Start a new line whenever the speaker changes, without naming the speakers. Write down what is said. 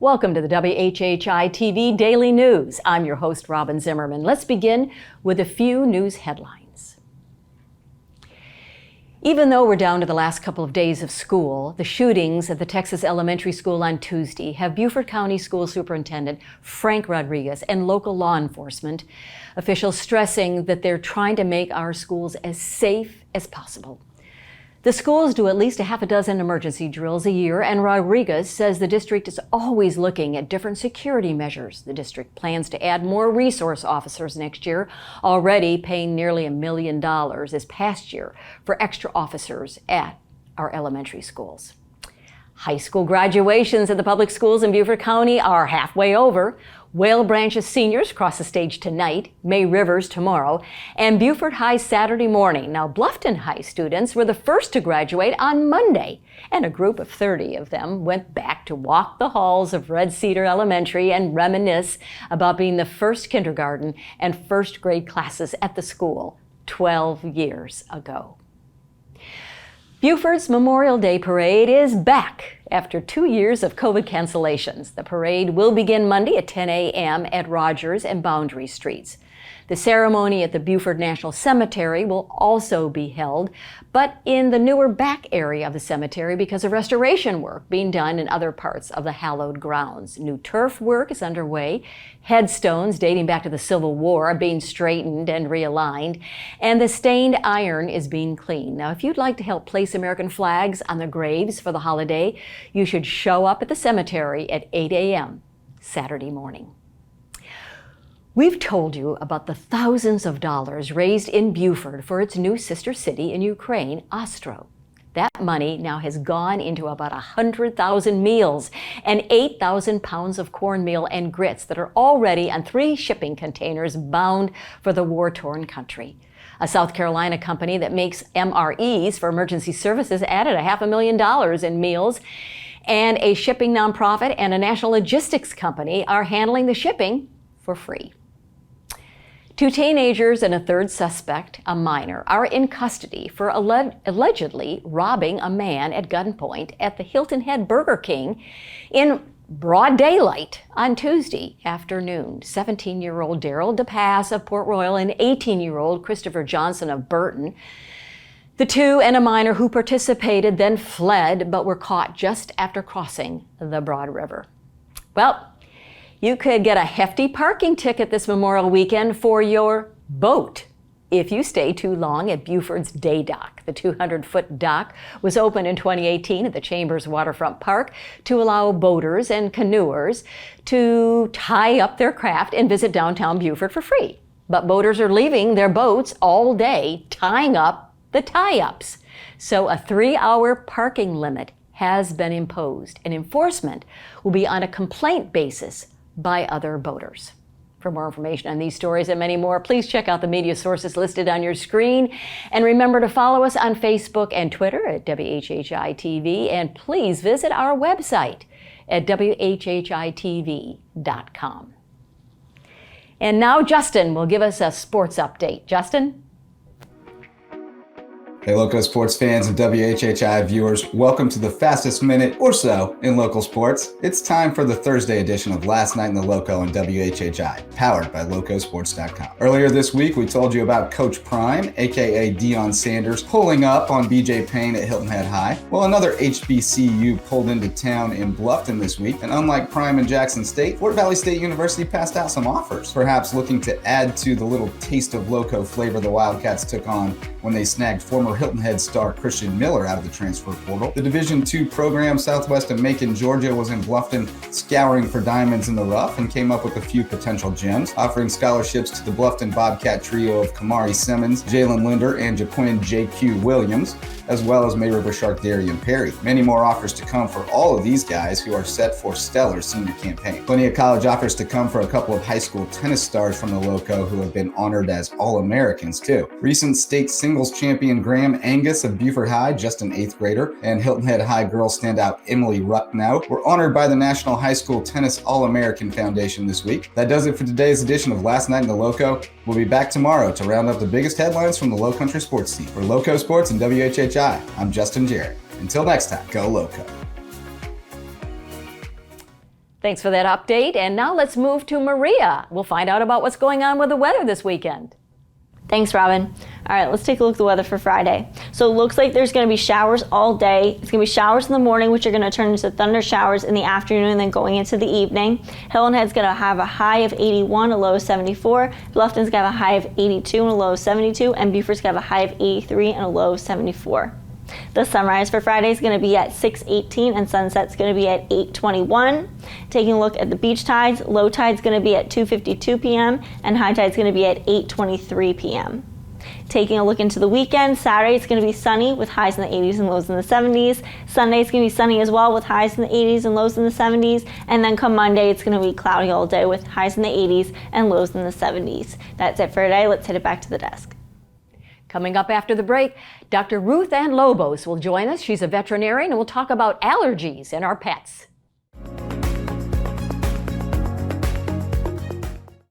Welcome to the WHHI-TV Daily News. I'm your host, Robyn Zimmerman. Let's begin with a few news headlines. Even though we're down to the last couple of days of school, the shootings at the Texas elementary school on Tuesday have Beaufort County School Superintendent Frank Rodriguez and local law enforcement officials stressing that they're trying to make our schools as safe as possible. The schools do at least a half a dozen emergency drills a year, and Rodriguez says the district is always looking at different security measures. The district plans to add more resource officers next year, already paying nearly $1 million this past year for extra officers at our elementary schools. High school graduations at the public schools in Beaufort County are halfway over. Whale Branch's seniors cross the stage tonight, May Rivers tomorrow, and Beaufort High Saturday morning. Now, Bluffton High students were the first to graduate on Monday, and a group of 30 of them went back to walk the halls of Red Cedar Elementary and reminisce about being the first kindergarten and first grade classes at the school 12 years ago. Beaufort's Memorial Day Parade is back after 2 years of COVID cancellations. The parade will begin Monday at 10 a.m. at Rogers and Boundary Streets. The ceremony at the Beaufort National Cemetery will also be held, but in the newer back area of the cemetery because of restoration work being done in other parts of the hallowed grounds. New turf work is underway, headstones dating back to the Civil War are being straightened and realigned, and the stained iron is being cleaned. Now, if you'd like to help place American flags on the graves for the holiday, you should show up at the cemetery at 8 a.m. Saturday morning. We've told you about the thousands of dollars raised in Buford for its new sister city in Ukraine, Ostro. That money now has gone into about 100,000 meals and 8,000 pounds of cornmeal and grits that are already on 3 shipping containers bound for the war-torn country. A South Carolina company that makes MREs for emergency services added $500,000 in meals, and a shipping nonprofit and a national logistics company are handling the shipping for free. 2 teenagers and a third suspect, a minor, are in custody for allegedly robbing a man at gunpoint at the Hilton Head Burger King in broad daylight on Tuesday afternoon. 17-year-old Daryl DePass of Port Royal and 18-year-old Christopher Johnson of Burton. The 2 and a minor who participated then fled but were caught just after crossing the Broad River. Well, you could get a hefty parking ticket this Memorial weekend for your boat if you stay too long at Beaufort's Day Dock. The 200-foot dock was opened in 2018 at the Chambers Waterfront Park to allow boaters and canoers to tie up their craft and visit downtown Beaufort for free. But boaters are leaving their boats all day tying up the tie-ups. So a 3-hour parking limit has been imposed, and enforcement will be on a complaint basis by other boaters. For more information on these stories and many more, please check out the media sources listed on your screen. And remember to follow us on Facebook and Twitter at WHHI-TV. And please visit our website at WHHITV.com. And now Justin will give us a sports update. Justin?
Hey, Loco sports fans and WHHI viewers, welcome to the fastest minute or so in local sports. It's time for the Thursday edition of Last Night in the Loco on WHHI, powered by Locosports.com. Earlier this week, we told you about Coach Prime, aka Deion Sanders, pulling up on BJ Payne at Hilton Head High. Well, another HBCU pulled into town in Bluffton this week, and unlike Prime and Jackson State, Fort Valley State University passed out some offers, perhaps looking to add to the little taste of Loco flavor the Wildcats took on when they snagged former Hilton Head star Christian Miller out of the transfer portal. The Division II program southwest of Macon, Georgia was in Bluffton scouring for diamonds in the rough and came up with a few potential gems, offering scholarships to the Bluffton Bobcat trio of Kamari Simmons, Jalen Linder, and Jaquin J.Q. Williams, as well as May River Shark Darian Perry. Many more offers to come for all of these guys who are set for stellar senior campaign. Plenty of college offers to come for a couple of high school tennis stars from the Loco who have been honored as All-Americans too. Recent state singles champion Graham Angus of Beaufort High, just an 8th grader, and Hilton Head High girls standout Emily Rucknow were honored by the National High School Tennis All-American Foundation this week. That does it for today's edition of Last Night in the Loco. We'll be back tomorrow to round up the biggest headlines from the Lowcountry sports scene. For Loco Sports and WHHI, I'm Justin Jarrett. Until next time, go Loco.
Thanks for that update. And now let's move to Maria. We'll find out about what's going on with the weather this weekend.
Thanks, Robyn. All right, let's take a look at the weather for Friday. So it looks like there's going to be showers all day. It's going to be showers in the morning, which are going to turn into thunder showers in the afternoon and then going into the evening. Hilton Head's going to have a high of 81, a low of 74. Bluffton's going to have a high of 82 and a low of 72. And Beaufort's going to have a high of 83 and a low of 74. The sunrise for Friday is going to be at 6:18 and sunset's going to be at 8:21. Taking a look at the beach tides, low tide's going to be at 2:52 p.m. and high tide's going to be at 8:23 p.m. Taking a look into the weekend, Saturday it's going to be sunny with highs in the 80s and lows in the 70s. Sunday it's going to be sunny as well with highs in the 80s and lows in the 70s. And then come Monday it's going to be cloudy all day with highs in the 80s and lows in the 70s. That's it for today. Let's hit it back to the desk.
Coming up after the break, Dr. Ruth Ann Lobos will join us. She's a veterinarian and we'll talk about allergies in our pets.